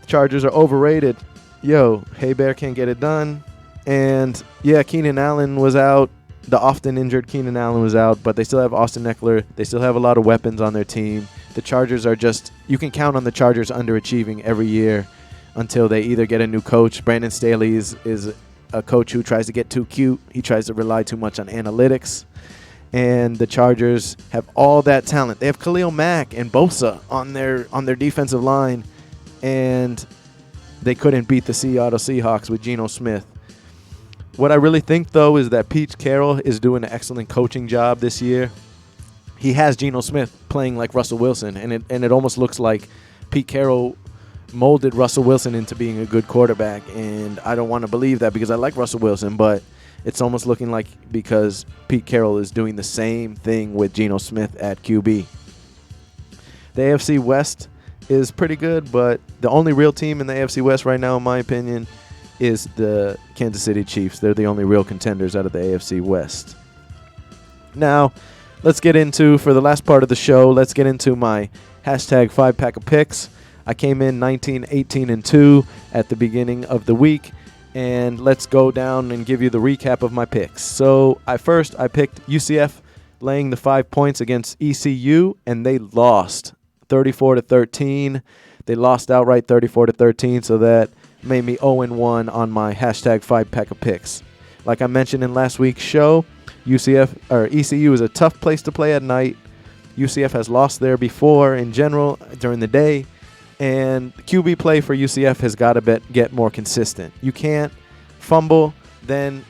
The Chargers are overrated. Hebert can't get it done. And Keenan Allen was out. The often injured Keenan Allen was out, but they still have Austin Eckler. They still have a lot of weapons on their team. The Chargers are you can count on the Chargers underachieving every year until they either get a new coach. Brandon Staley is a coach who tries to get too cute. He tries to rely too much on analytics. And the Chargers have all that talent. They have Khalil Mack and Bosa on their defensive line, and they couldn't beat the Seattle Seahawks with Geno Smith. What I really think, though, is that Pete Carroll is doing an excellent coaching job this year. He has Geno Smith playing like Russell Wilson, and it almost looks like Pete Carroll molded Russell Wilson into being a good quarterback. And I don't want to believe that because I like Russell Wilson, but it's almost looking like because Pete Carroll is doing the same thing with Geno Smith at QB. The AFC West is pretty good, but the only real team in the AFC West right now, in my opinion, is the Kansas City Chiefs. They're the only real contenders out of the AFC West. Now, let's get into, for the last part of the show, let's get into my hashtag 5-pack of picks. I came in 19-18-2 at the beginning of the week, and let's go down and give you the recap of my picks. So, I picked UCF laying the 5 points against ECU, and they lost 34-13. They lost outright 34-13, so that made me 0-1 on my hashtag 5-pack of picks. Like I mentioned in last week's show, ECU is a tough place to play at night. UCF has lost there before in general during the day, and QB play for UCF has got to get more consistent. You can't fumble, then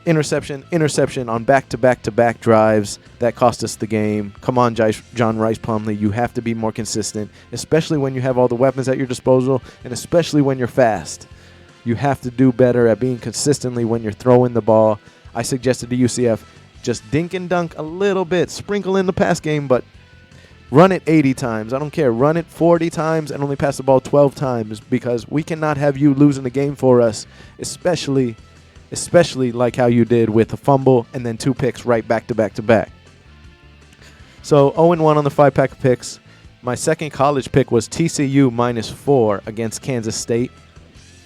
interception on back-to-back-to-back drives. That cost us the game. Come on, John Rice Plumlee. You have to be more consistent, especially when you have all the weapons at your disposal, and especially when you're fast. You have to do better at being consistently when you're throwing the ball. I suggested to UCF, just dink and dunk a little bit. Sprinkle in the pass game, but run it 80 times. I don't care. Run it 40 times and only pass the ball 12 times, because we cannot have you losing the game for us, especially like how you did with a fumble and then 2 picks right back-to-back-to-back. So 0-1 on the 5-pack of picks. My second college pick was TCU -4 against Kansas State.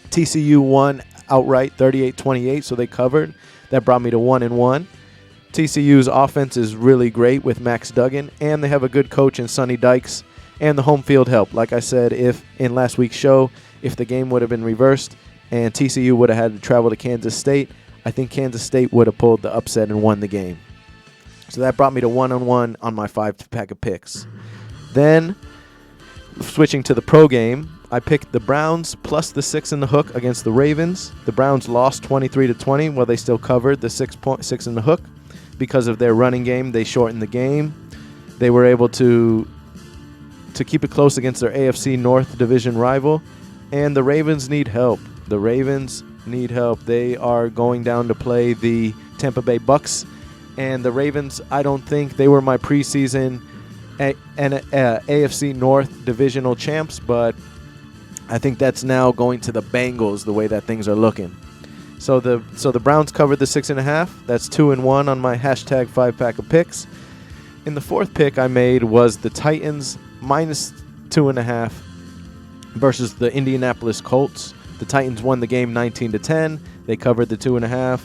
TCU won outright 38-28, so they covered. That brought me to 1-1. TCU's offense is really great with Max Duggan, and they have a good coach in Sonny Dykes, and the home field help. Like I said, if in last week's show, if the game would have been reversed and TCU would have had to travel to Kansas State, I think Kansas State would have pulled the upset and won the game. So that brought me to 1-1 on my 5-pack of picks. Then, switching to the pro game, I picked the Browns plus the 6 in the hook against the Ravens. The Browns lost 23-20, while they still covered the 6 in the hook. Because of their running game, they shortened the game. They were able to keep it close against their AFC North division rival. And the Ravens need help. The Ravens need help. They are going down to play the Tampa Bay Bucks. And the Ravens, I don't think they were my preseason AFC North divisional champs, but I think that's now going to the Bengals the way that things are looking. So the Browns covered the 6.5. That's 2-1 on my hashtag 5-pack of picks. In the fourth pick I made was the Titans minus 2.5 versus the Indianapolis Colts. The Titans won the game 19-10. They covered the 2.5.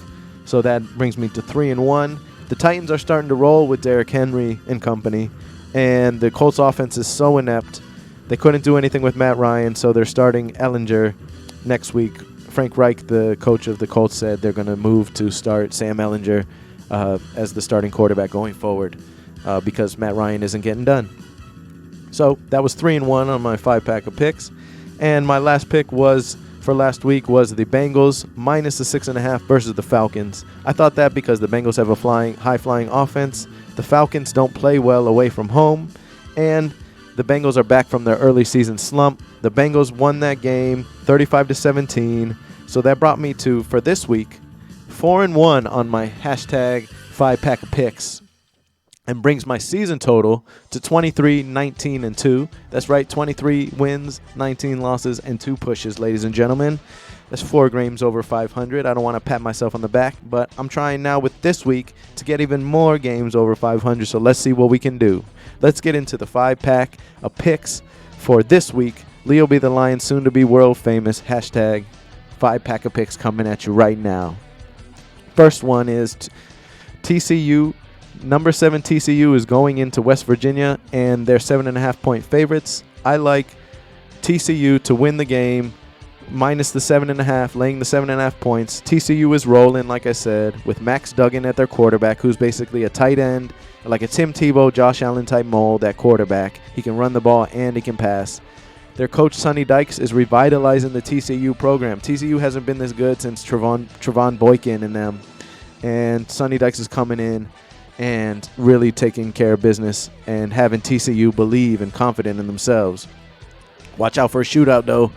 So that brings me to 3-1. The Titans are starting to roll with Derrick Henry and company, and the Colts offense is so inept. They couldn't do anything with Matt Ryan, so they're starting Ehlinger next week. Frank Reich, the coach of the Colts, said they're going to move to start Sam Ehlinger as the starting quarterback going forward because Matt Ryan isn't getting done. So that was 3-1 on my 5-pack of picks. And my last pick for last week was the Bengals minus the 6.5 versus the Falcons. I thought that because the Bengals have a high-flying offense. The Falcons don't play well away from home. And the Bengals are back from their early season slump. The Bengals won that game 35-17. So that brought me to, for this week, 4-1 on my hashtag 5-pack of picks. And brings my season total to 23-19-2. That's right, 23 wins, 19 losses, and 2 pushes, ladies and gentlemen. That's 4 games over 500. I don't want to pat myself on the back, but I'm trying now with this week to get even more games over 500, so let's see what we can do. Let's get into the 5-pack of picks for this week. Leo be the Lion, soon to be world famous. Hashtag 5-pack of picks coming at you right now. First one is TCU. Number 7 TCU is going into West Virginia, and they're 7.5-point favorites. I like TCU to win the game, minus the 7.5, laying the 7.5 points. TCU is rolling, like I said, with Max Duggan at their quarterback, who's basically a tight end, like a Tim Tebow, Josh Allen type mold at quarterback. He can run the ball and he can pass. Their coach, Sonny Dykes, is revitalizing the TCU program. TCU hasn't been this good since Trevon Boykin and them. And Sonny Dykes is coming in and really taking care of business and having TCU believe and confident in themselves. Watch out for a shootout, though,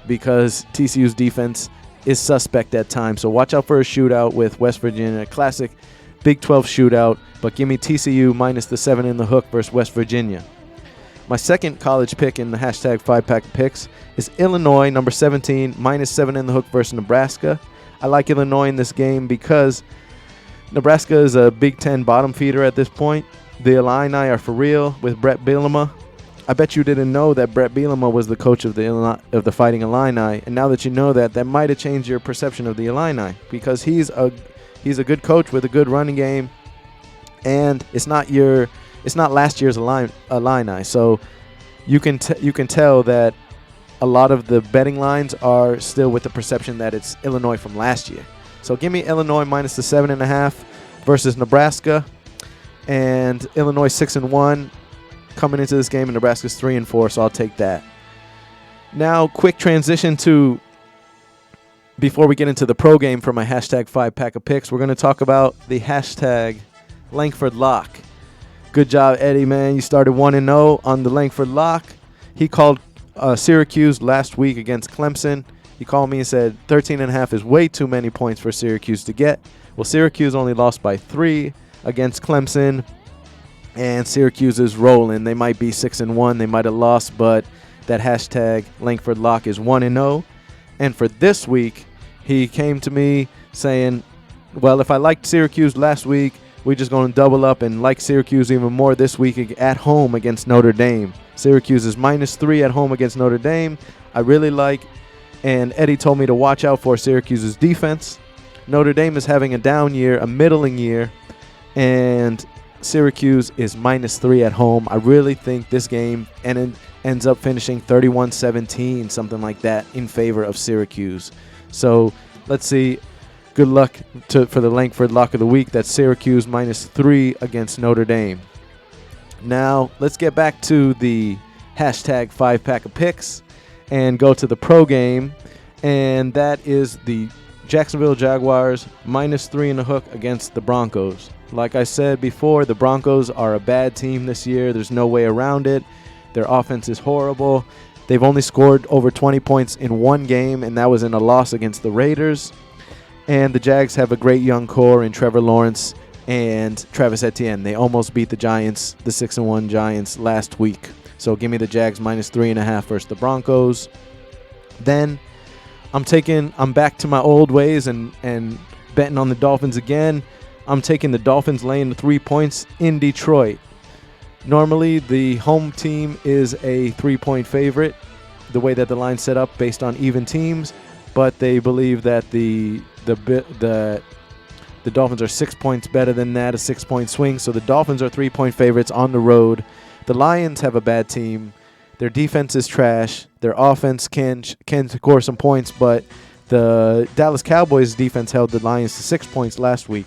because TCU's defense is suspect at times. So watch out for a shootout with West Virginia, a classic Big 12 shootout, but give me TCU minus the 7 in the hook versus West Virginia. My second college pick in the hashtag 5-pack picks is Illinois, number 17, minus 7 in the hook versus Nebraska. I like Illinois in this game because Nebraska is a Big Ten bottom feeder at this point. The Illini are for real with Brett Bielema. I bet you didn't know that Brett Bielema was the coach of the Fighting Illini, and now that you know that, that might have changed your perception of the Illini because he's a good coach with a good running game, and it's not last year's Illini. So you can tell that a lot of the betting lines are still with the perception that it's Illinois from last year. So give me Illinois minus the 7.5 versus Nebraska, and Illinois 6-1 coming into this game, and Nebraska's 3-4. So I'll take that. Now, quick transition to before we get into the pro game for my hashtag 5-pack of picks. We're going to talk about the hashtag Langford Lock. Good job, Eddie, man. You started 1-0 on the Langford Lock. He called Syracuse last week against Clemson. He called me and said 13.5 is way too many points for Syracuse to get. Well, Syracuse only lost by 3 against Clemson, and Syracuse is rolling. They might be 6-1. They might have lost, but that hashtag Langford Lock is 1-0. And for this week, he came to me saying, well, if I liked Syracuse last week, we're just going to double up and like Syracuse even more this week at home against Notre Dame. Syracuse is minus 3 at home against Notre Dame. I really like. And Eddie told me to watch out for Syracuse's defense. Notre Dame is having a down year, a middling year. and Syracuse is -3 at home. I really think this game ends up finishing 31-17, something like that, in favor of Syracuse. So let's see. Good luck for the Langford Lock of the Week. That's Syracuse -3 against Notre Dame. Now, let's get back to the hashtag 5-pack of picks and go to the pro game. And that is the Jacksonville Jaguars -3 in the hook against the Broncos. Like I said before, the Broncos are a bad team this year. There's no way around it. Their offense is horrible. They've only scored over 20 points in one game, and that was in a loss against the Raiders. And the Jags have a great young core in Trevor Lawrence and Travis Etienne. They almost beat the Giants, the 6-1 Giants, last week. So give me the Jags -3.5 versus the Broncos. Then I'm back to my old ways and betting on the Dolphins again. I'm taking the Dolphins laying 3 points in Detroit. Normally, the home team is a 3-point favorite, the way that the line's set up based on even teams, but they believe that the Dolphins are 6 points better than that, a 6-point swing. So the Dolphins are 3-point favorites on the road. The Lions have a bad team. Their defense is trash. Their offense can score some points, but the Dallas Cowboys defense held the Lions to 6 points last week.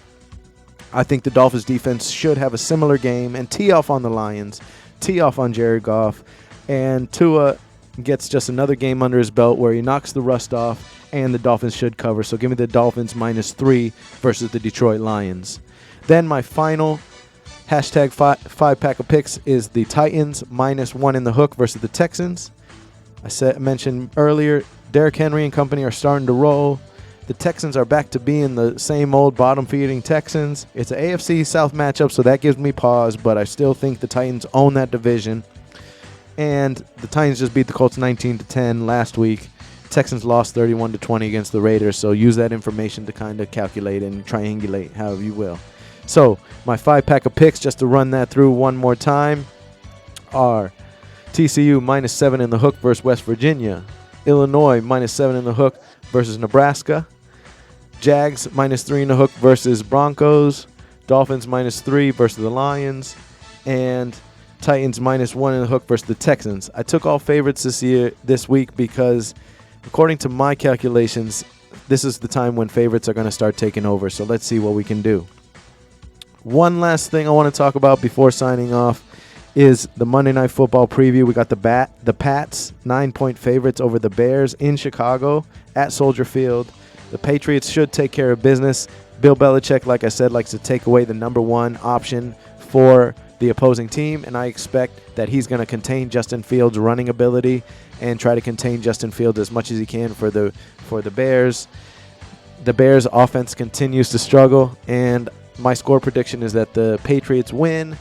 I think the Dolphins defense should have a similar game and tee off on the Lions, tee off on Jared Goff, and Tua gets just another game under his belt where he knocks the rust off, and the Dolphins should cover. So give me the Dolphins -3 versus the Detroit Lions. Then my final hashtag 5-pack of picks is the Titans -1 in the hook versus the Texans. I mentioned earlier, Derrick Henry and company are starting to roll. The Texans are back to being the same old bottom-feeding Texans. It's an AFC South matchup, so that gives me pause, but I still think the Titans own that division. And the Titans just beat the Colts 19-10 last week. Texans lost 31-20 against the Raiders, so use that information to kind of calculate and triangulate however you will. So my 5-pack of picks, just to run that through one more time, are TCU -7 in the hook versus West Virginia. Illinois -7 in the hook versus Nebraska. Jags -3 in the hook versus Broncos. Dolphins -3 versus the Lions. And Titans -1 in the hook versus the Texans. I took all favorites this week because, according to my calculations, this is the time when favorites are going to start taking over. So let's see what we can do. One last thing I want to talk about before signing off is the Monday Night Football preview. We got the Pats 9-point favorites over the Bears in Chicago at Soldier Field. The Patriots should take care of business. Bill Belichick, like I said, likes to take away the number one option for the opposing team, and I expect that he's going to contain Justin Fields' running ability and try to contain Justin Fields as much as he can for the Bears. The Bears' offense continues to struggle, and my score prediction is that the Patriots win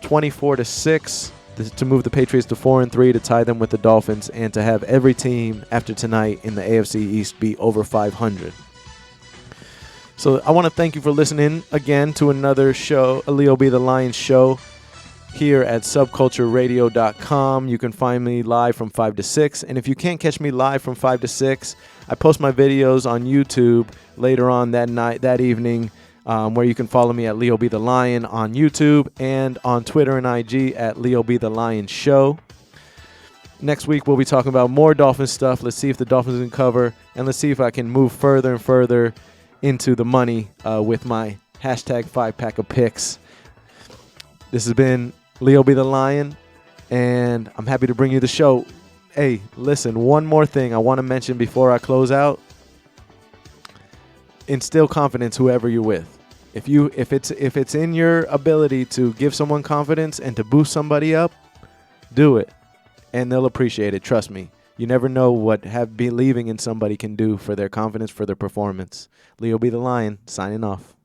24-6 to move the Patriots to 4-3, to tie them with the Dolphins, and to have every team after tonight in the AFC East be over 500. So I want to thank you for listening again to another show, a Leo B. the Lion show, here at subcultureradio.com. You can find me live from 5 to 6. And if you can't catch me live from 5 to 6, I post my videos on YouTube later on that evening, where you can follow me at Leo B. the Lion on YouTube and on Twitter and IG at Leo B. the Lion Show. Next week, we'll be talking about more Dolphins stuff. Let's see if the Dolphins can cover, and let's see if I can move further and further into the money with my hashtag 5-pack of picks. This has been Leo B. the Lion, and I'm happy to bring you the show. Hey, listen, one more thing I want to mention before I close out. Instill confidence whoever you're with. If it's in your ability to give someone confidence and to boost somebody up, do it, and they'll appreciate it. Trust me. You never know what believing in somebody can do for their confidence, for their performance. Leo B. the Lion, signing off.